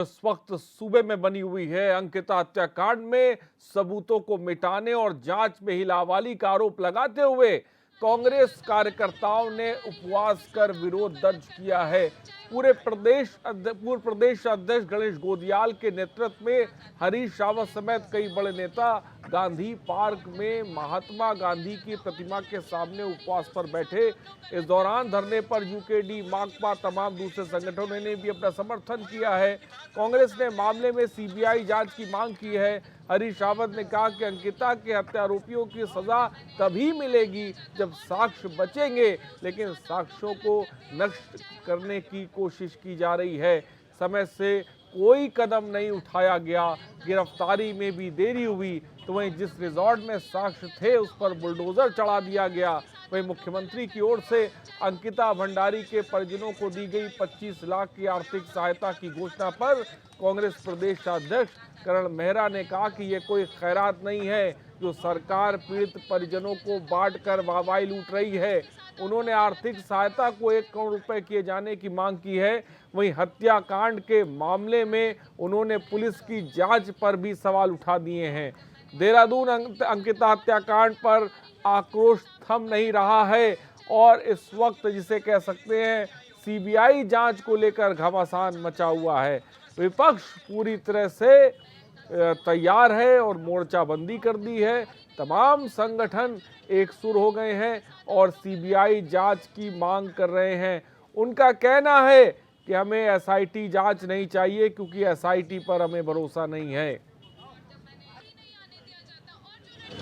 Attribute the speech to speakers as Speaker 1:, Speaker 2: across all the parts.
Speaker 1: इस वक्त सूबे में बनी हुई है। अंकिता हत्याकांड में सबूतों को मिटाने और जांच में हिलावाली का आरोप लगाते हुए कांग्रेस कार्यकर्ताओं ने उपवास कर विरोध दर्ज किया है। पूर्व प्रदेश अध्यक्ष गणेश गोदियाल के नेतृत्व में हरीश रावत समेत कई बड़े नेता गांधी पार्क में महात्मा गांधी की प्रतिमा के सामने उपवास पर बैठे। इस दौरान धरने पर यूकेडी, माकपा, तमाम दूसरे संगठनों ने भी अपना समर्थन किया है। कांग्रेस ने मामले में सीबीआई जांच की मांग की है। हरीश रावत ने कहा कि अंकिता के हत्यारोपियों की सजा तभी मिलेगी जब साक्ष्य बचेंगे, लेकिन साक्ष्यों को नष्ट करने की कोशिश की जा रही है। समय से कोई कदम नहीं उठाया गया, गिरफ्तारी में भी देरी हुई, तो वहीं जिस रिजॉर्ट में साक्ष्य थे उस पर बुलडोजर चढ़ा दिया गया। वहीं मुख्यमंत्री की ओर से अंकिता भंडारी के परिजनों को दी गई 25 लाख की आर्थिक सहायता की घोषणा पर कांग्रेस प्रदेश अध्यक्ष करण मेहरा ने कहा कि ये कोई खैरात नहीं है जो सरकार पीड़ित परिजनों को बांटकर वाहवाही लूट रही है। उन्होंने आर्थिक सहायता को 1 करोड़ रुपए किए जाने की मांग की है। वहीं हत्याकांड के मामले में उन्होंने पुलिस की जांच पर भी सवाल उठा दिए हैं। देहरादून अंकिता हत्याकांड पर आक्रोश थम नहीं रहा है और इस वक्त जिसे कह सकते हैं सीबीआई जांच को लेकर घमासान मचा हुआ है। विपक्ष पूरी तरह से तैयार है और मोर्चाबंदी कर दी है। तमाम संगठन एक सुर हो गए हैं और सीबीआई जांच की मांग कर रहे हैं। उनका कहना है कि हमें एसआईटी जांच नहीं चाहिए क्योंकि एसआईटी पर हमें भरोसा नहीं है।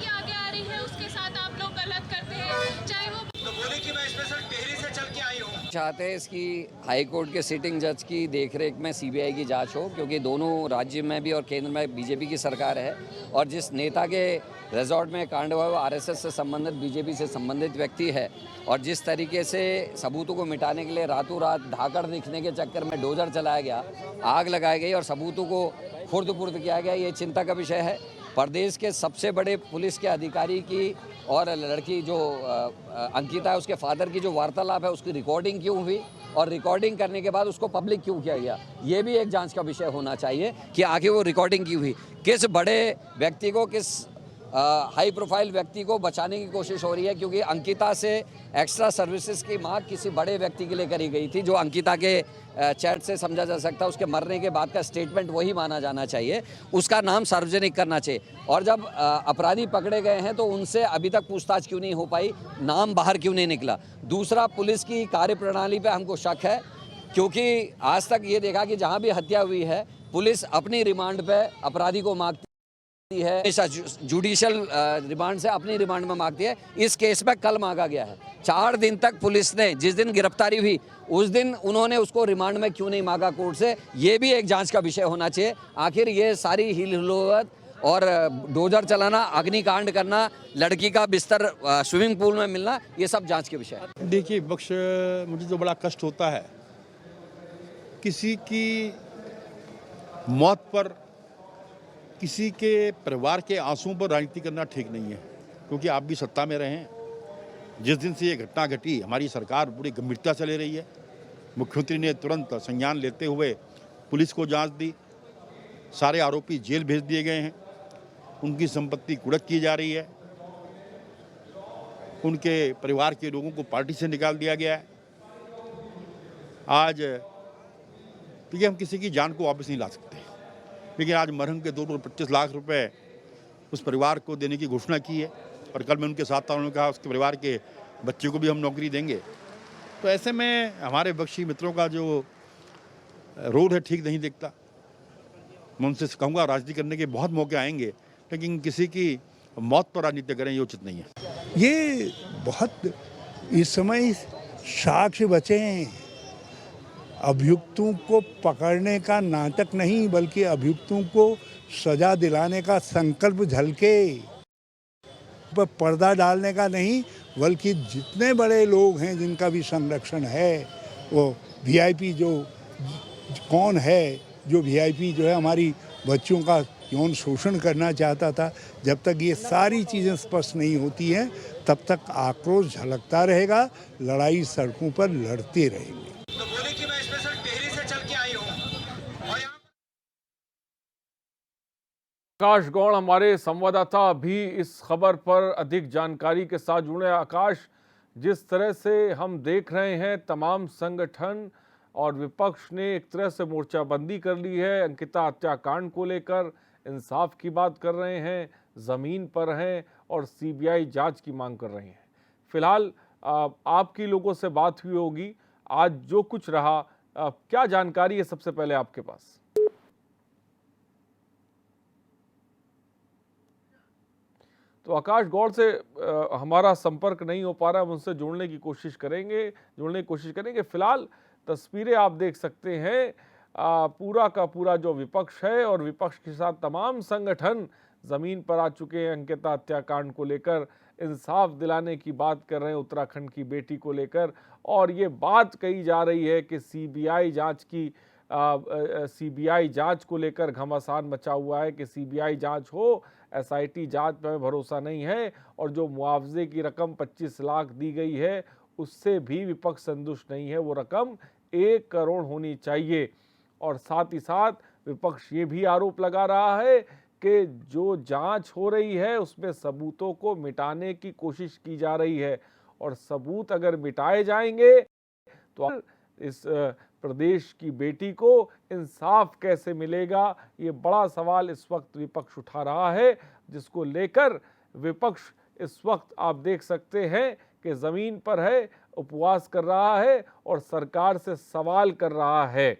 Speaker 2: आगे आ रही है उसके साथ आप लोग गलत करते हैं, चाहे वो
Speaker 3: तो बोले कि मैं स्पेशल टेहरी से चल के आई हूँ।
Speaker 4: चाहते हैं इसकी हाई कोर्ट के सिटिंग जज की देखरेख में सीबीआई की जांच हो, क्योंकि दोनों राज्य में भी और केंद्र में बीजेपी की सरकार है और जिस नेता के रिजॉर्ट में कांड हुआ वो आरएसएस से संबंधित, बीजेपी से संबंधित व्यक्ति है और जिस तरीके से सबूतों को मिटाने के लिए रातों रात धाकड़ दिखने के चक्कर में डोजर चलाया गया, आग लगाई गई और सबूतों को खुर्द-पुर्द किया गया, ये चिंता का विषय है। प्रदेश के सबसे बड़े पुलिस के अधिकारी की और लड़की जो अंकिता है उसके फादर की जो वार्तालाप है उसकी रिकॉर्डिंग क्यों हुई और रिकॉर्डिंग करने के बाद उसको पब्लिक क्यों किया गया, ये भी एक जांच का विषय होना चाहिए कि आखिर वो रिकॉर्डिंग क्यों हुई, किस बड़े व्यक्ति को, किस हाई प्रोफाइल व्यक्ति को बचाने की कोशिश हो रही है। क्योंकि अंकिता से एक्स्ट्रा सर्विसेज की मांग किसी बड़े व्यक्ति के लिए करी गई थी जो अंकिता के चैट से समझा जा सकता है, उसके मरने के बाद का स्टेटमेंट वही माना जाना चाहिए, उसका नाम सार्वजनिक करना चाहिए। और जब अपराधी पकड़े गए हैं तो उनसे अभी तक पूछताछ क्यों नहीं हो पाई, नाम बाहर क्यों नहीं निकला। दूसरा, पुलिस की कार्यप्रणाली पे हमको शक है, क्योंकि आज तक ये देखा कि जहाँ भी हत्या हुई है पुलिस अपनी रिमांड पे अपराधी को मांगती है, जुडिशियल रिमांड से अपनी रिमांड में मांगती है। इस केस में कल मांगा गया है। 4 दिन तक पुलिस ने, जिस दिन गिरफ्तारी हुई उस दिन उन्होंने उसको रिमांड में क्यों नहीं मांगा कोर्ट से, ये भी एक जांच का विषय होना चाहिए। आखिर ये सारी हिलहुलत और डोजर चलाना, अग्निकांड करना, लड़की का बिस्तर स्विमिंग पूल में मिलना, ये सब जांच के विषय है।
Speaker 5: देखिए बख्श, मुझे तो बड़ा कष्ट होता है, किसी की मौत पर, किसी के परिवार के आंसुओं पर राजनीति करना ठीक नहीं है। क्योंकि आप भी सत्ता में रहें, जिस दिन से ये घटना घटी हमारी सरकार पूरी गंभीरता से ले रही है। मुख्यमंत्री ने तुरंत संज्ञान लेते हुए पुलिस को जांच दी, सारे आरोपी जेल भेज दिए गए हैं, उनकी संपत्ति कुर्क की जा रही है, उनके परिवार के लोगों को पार्टी से निकाल दिया गया है। आज देखिए, हम किसी की जान को वापस नहीं ला सकते, लेकिन आज मरहम के 2 करोड़ 25 लाख रुपए उस परिवार को देने की घोषणा की है और कल मैं उनके साथ था, उन्होंने कहा उसके परिवार के बच्चे को भी हम नौकरी देंगे। तो ऐसे में हमारे बख्शी मित्रों का जो रोल है ठीक नहीं दिखता। मैं उनसे कहूँगा, राजनीति करने के बहुत मौके आएंगे, लेकिन किसी की मौत पर राजनीति करें ये उचित नहीं है।
Speaker 6: ये बहुत इस समय साक्ष्य बचे हैं, अभियुक्तों को पकड़ने का नाटक नहीं बल्कि अभियुक्तों को सजा दिलाने का संकल्प झलके, पर पर्दा डालने का नहीं, बल्कि जितने बड़े लोग हैं जिनका भी संरक्षण है, वो वीआईपी जो कौन है, जो वीआईपी जो है हमारी बच्चों का यौन शोषण करना चाहता था, जब तक ये सारी चीज़ें स्पष्ट नहीं होती हैं तब तक आक्रोश झलकता रहेगा, लड़ाई सड़कों पर लड़ते रहेंगे।
Speaker 1: आकाश गौड़ हमारे संवाददाता अभी इस खबर पर अधिक जानकारी के साथ जुड़े। आकाश, जिस तरह से हम देख रहे हैं तमाम संगठन और विपक्ष ने एक तरह से मोर्चाबंदी कर ली है, अंकिता हत्याकांड को लेकर इंसाफ की बात कर रहे हैं, जमीन पर हैं और सीबीआई जांच की मांग कर रहे हैं। फिलहाल आपकी लोगों से बात हुई होगी, आज जो कुछ रहा क्या जानकारी है सबसे पहले आपके पास? तो आकाश गौड़ से हमारा संपर्क नहीं हो पा रहा, हम उनसे जुड़ने की कोशिश करेंगे। फिलहाल तस्वीरें आप देख सकते हैं, पूरा का पूरा जो विपक्ष है और विपक्ष के साथ तमाम संगठन जमीन पर आ चुके हैं। अंकिता हत्याकांड को लेकर इंसाफ दिलाने की बात कर रहे हैं, उत्तराखंड की बेटी को लेकर, और ये बात कही जा रही है कि सीबीआई जांच को लेकर घमासान मचा हुआ है कि सीबीआई जांच हो, एसआईटी जांच पर भरोसा नहीं है, और जो मुआवजे की रकम 25 लाख दी गई है उससे भी विपक्ष संतुष्ट नहीं है, वो रकम 1 करोड़ होनी चाहिए। और साथ ही साथ विपक्ष ये भी आरोप लगा रहा है कि जो जांच हो रही है उसमें सबूतों को मिटाने की कोशिश की जा रही है, और सबूत अगर मिटाए जाएंगे तो इस प्रदेश की बेटी को इंसाफ कैसे मिलेगा, ये बड़ा सवाल इस वक्त विपक्ष उठा रहा है, जिसको लेकर विपक्ष इस वक्त आप देख सकते हैं कि जमीन पर है, उपवास कर रहा है और सरकार से सवाल कर रहा है।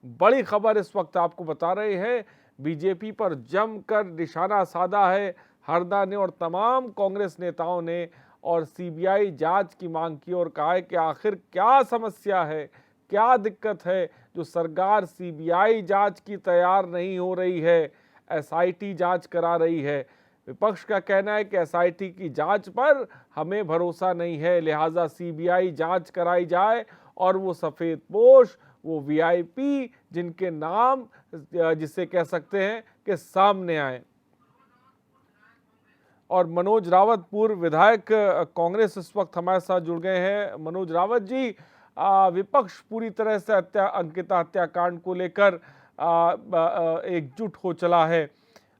Speaker 1: बड़ी खबर इस वक्त आपको बता रहे हैं, बीजेपी पर जमकर निशाना साधा है हरदा ने और तमाम कांग्रेस नेताओं ने, और सीबीआई जांच की मांग की और कहा है कि आखिर क्या समस्या है, क्या दिक्कत है जो सरकार सीबीआई जांच की तैयार नहीं हो रही है, एसआईटी जांच करा रही है। विपक्ष का कहना है कि एसआईटी की जांच पर हमें भरोसा नहीं है, लिहाजा सीबीआई जांच कराई जाए और वो सफ़ेदपोश, वो वीआईपी जिनके नाम जिसे कह सकते हैं कि सामने आए। और मनोज रावत पूर्व विधायक कांग्रेस इस वक्त हमारे साथ जुड़ गए हैं। मनोज रावत जी, विपक्ष पूरी तरह से अंकिता हत्याकांड को लेकर एकजुट हो चला है,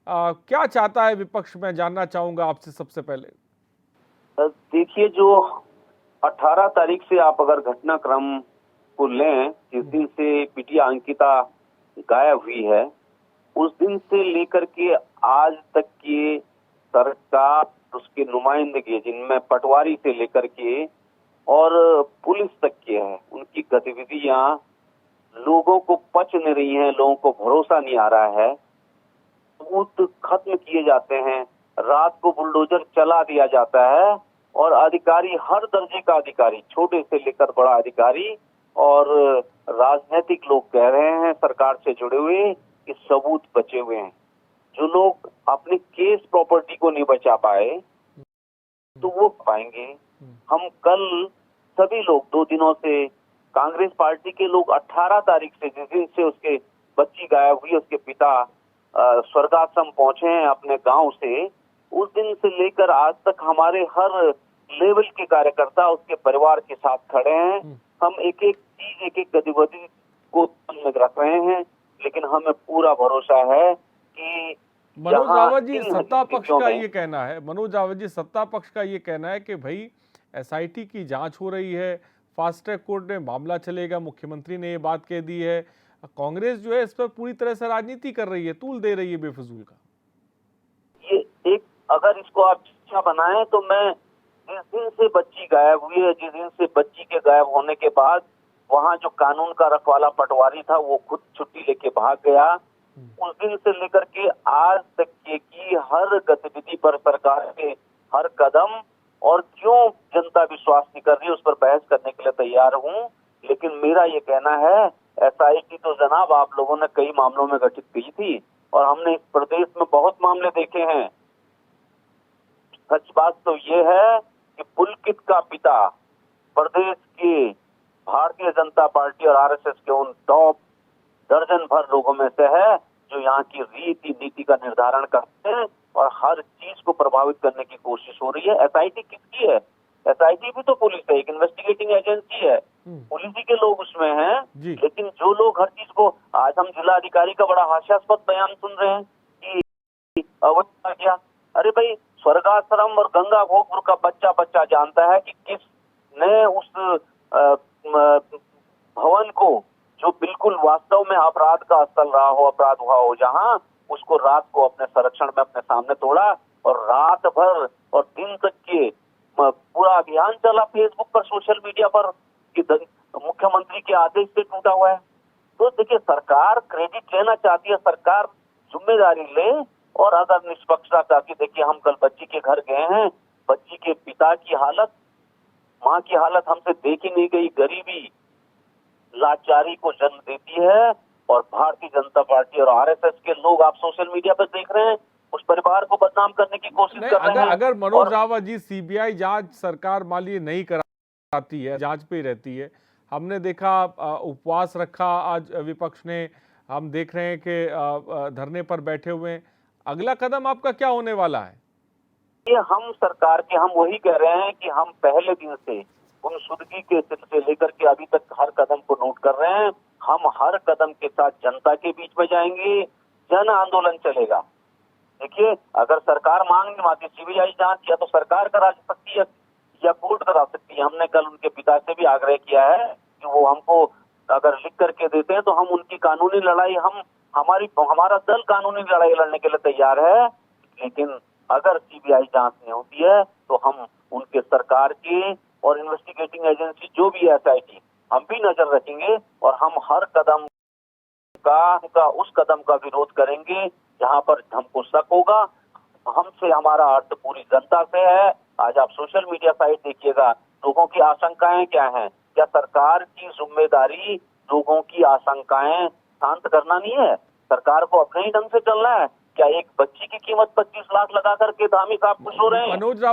Speaker 1: क्या चाहता है विपक्ष, मैं जानना चाहूंगा आपसे सबसे पहले।
Speaker 7: देखिए, जो 18 तारीख से आप अगर घटनाक्रम को लें, जिस दिन से बिटिया अंकिता गायब हुई है, उस दिन से लेकर के आज तक की सरकार, उसके नुमाइंदगी जिनमें पटवारी से लेकर के और पुलिस तक के हैं, उनकी गतिविधियां लोगों को पच नहीं रही हैं, लोगों को भरोसा नहीं आ रहा है। सबूत खत्म किए जाते हैं, रात को बुलडोजर चला दिया जाता है और अधिकारी, हर दर्जे का अधिकारी, छोटे से लेकर बड़ा अधिकारी और राजनीतिक लोग कह रहे हैं सरकार से जुड़े हुए कि सबूत बचे हुए हैं। जो लोग अपने केस प्रॉपर्टी को नहीं बचा पाए तो वो पाएंगे। हम कल सभी लोग 2 दिनों से कांग्रेस पार्टी के लोग 18 तारीख से, जिस दिन से उसके बच्ची गायब हुई, उसके पिता स्वर्गाश्रम पहुंचे हैं अपने गांव से, उस दिन से लेकर आज तक हमारे हर लेवल के कार्यकर्ता उसके परिवार के साथ खड़े हैं। हम एक एक चीज, एक एक गतिविधि को में रख रहे हैं, लेकिन हमें पूरा भरोसा है कि
Speaker 1: मनोज रावत जी, सत्ता पक्ष का ये कहना है, सत्ता पक्ष का ये कहना है कि भाई एसआईटी की जांच हो रही है, फास्ट ट्रैक कोर्ट में मामला चलेगा, मुख्यमंत्री ने ये बात कह दी है। कांग्रेस जो है इस पर पूरी तरह से राजनीति कर रही है, तूल दे रही है बेफजूल का।
Speaker 7: ये एक, अगर इसको आप अच्छा बनाएं तो मैं जिस दिन से बच्ची गायब हुई है, जिस दिन से बच्ची के गायब होने के बाद वहाँ जो कानून का रखवाला पटवारी था वो खुद छुट्टी लेके भाग गया, उस दिन से लेकर के आज तक की हर गतिविधि पर सरकार के हर कदम और क्यों जनता विश्वास नहीं कर रही है उस पर बहस करने के लिए तैयार हूँ। लेकिन मेरा ये कहना है, एसआईटी तो जनाब आप लोगों ने कई मामलों में गठित की थी और हमने इस प्रदेश में बहुत मामले देखे हैं। सच बात तो ये है कि पुलकित का पिता प्रदेश के भारतीय जनता पार्टी और आरएसएस के उन टॉप दर्जन भर लोगों में से है जो यहाँ की रीति नीति का निर्धारण करते हैं और हर चीज को प्रभावित करने की कोशिश हो रही है। एसआईटी किसकी है? एसआईटी भी तो पुलिस है, एक इन्वेस्टिगेटिंग एजेंसी है, पुलिस ही के लोग उसमें हैं। लेकिन जो लोग हर चीज को, आज हम जिला अधिकारी का बड़ा हास्यास्पद बयान सुन रहे हैं अवैध आ गया। अरे भाई, स्वर्गाश्रम और गंगा भोगपुर का बच्चा बच्चा जानता है कि किसने उस भवन को, जो बिल्कुल वास्तव में अपराध का स्थल रहा हो, अपराध हुआ हो, जहां उसको रात को अपने संरक्षण में अपने सामने तोड़ा और रात भर और दिन तक के पूरा अभियान चला फेसबुक पर, सोशल मीडिया पर कि मुख्यमंत्री के आदेश से टूटा हुआ है। तो देखिए, सरकार क्रेडिट लेना चाहती है, सरकार जिम्मेदारी ले। और अगर निष्पक्षता चाहती, देखिए हम कल बच्ची के घर गए हैं, बच्ची के पिता की हालत, माँ की हालत हमसे देखी नहीं गई। गरीबी लाचारी को जन्म देती है और भारतीय जनता पार्टी और आरएसएस के लोग, आप सोशल मीडिया पर देख रहे हैं, उस परिवार को बदनाम करने की कोशिश कर रहे हैं।
Speaker 1: अगर मनोज रावत जी, सीबीआई जांच सरकार मान लीजिए नहीं कराती है, जांच पे ही रहती है, हमने देखा उपवास रखा आज विपक्ष ने, हम देख रहे हैं कि धरने पर बैठे हुए हैं, अगला कदम आपका क्या होने वाला है?
Speaker 7: ये हम सरकार के, हम वही कह रहे हैं कि हम पहले दिन से गुमशुदगी के से लेकर के अभी तक हर कदम को नोट कर रहे हैं। हम हर कदम के साथ जनता के बीच में जाएंगे, जन आंदोलन चलेगा। देखिए, अगर सरकार मांग नहीं मानती सीबीआई जांच, या तो सरकार करा सकती है या कोर्ट करा सकती है। हमने कल उनके पिता से भी आग्रह किया है कि वो हमको अगर लिख करके देते हैं तो हम उनकी कानूनी लड़ाई, हमारा दल कानूनी लड़ाई लड़ने के लिए तैयार है। लेकिन अगर सीबीआई जांच नहीं होती है तो हम उनके सरकार के और इन्वेस्टिगेटिंग एजेंसी जो भी है, एसआईटी, हम भी नजर रखेंगे और हम हर कदम का उस कदम का विरोध करेंगे जहां पर हमको शक होगा। हमसे हमारा अर्थ पूरी जनता से है। आज आप सोशल मीडिया साइट देखिएगा, लोगों की आशंकाएं क्या हैं। क्या सरकार की जिम्मेदारी लोगों की आशंकाएं शांत करना नहीं है? सरकार को अपने ही ढंग से चलना है? क्या एक बच्ची की कीमत 25 लाख लगा करके धामी साहब खुश हो रहे हैं?
Speaker 1: मनोज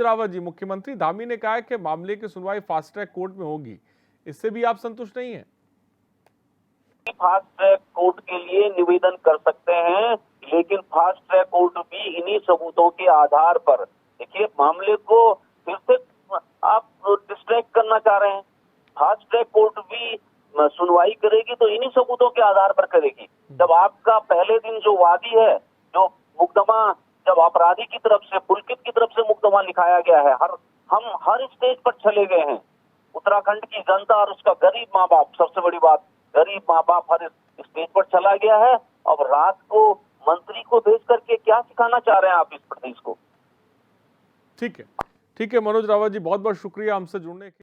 Speaker 1: रावत जी, मुख्यमंत्री धामी ने कहा है कि मामले की सुनवाई फास्ट ट्रैक कोर्ट में होगी, इससे भी आप संतुष्ट नहीं है?
Speaker 7: फास्ट ट्रैक कोर्ट के लिए निवेदन कर सकते हैं, लेकिन फास्ट ट्रैक कोर्ट भी इन्हीं सबूतों के आधार पर, देखिए मामले को फिर से आप डिस्ट्रैक्ट करना चाह रहे हैं। फास्ट ट्रैक कोर्ट भी सुनवाई करेगी तो इन्हीं सबूतों के आधार पर करेगी। जब आपका पहले दिन जो वादी है, जो मुकदमा, जब अपराधी की तरफ से, पुलकित की तरफ से मुकदमा लिखाया गया है, हम हर स्टेज पर चले गए हैं। उत्तराखंड की जनता और उसका गरीब माँ बाप, सबसे बड़ी बात, गरीब माँ बाप हर स्टेज पर चला गया है। अब रात को मंत्री को भेज करके क्या सिखाना चाह रहे हैं आप इस प्रदेश को?
Speaker 1: ठीक है मनोज रावत जी, बहुत बहुत शुक्रिया हमसे जुड़ने के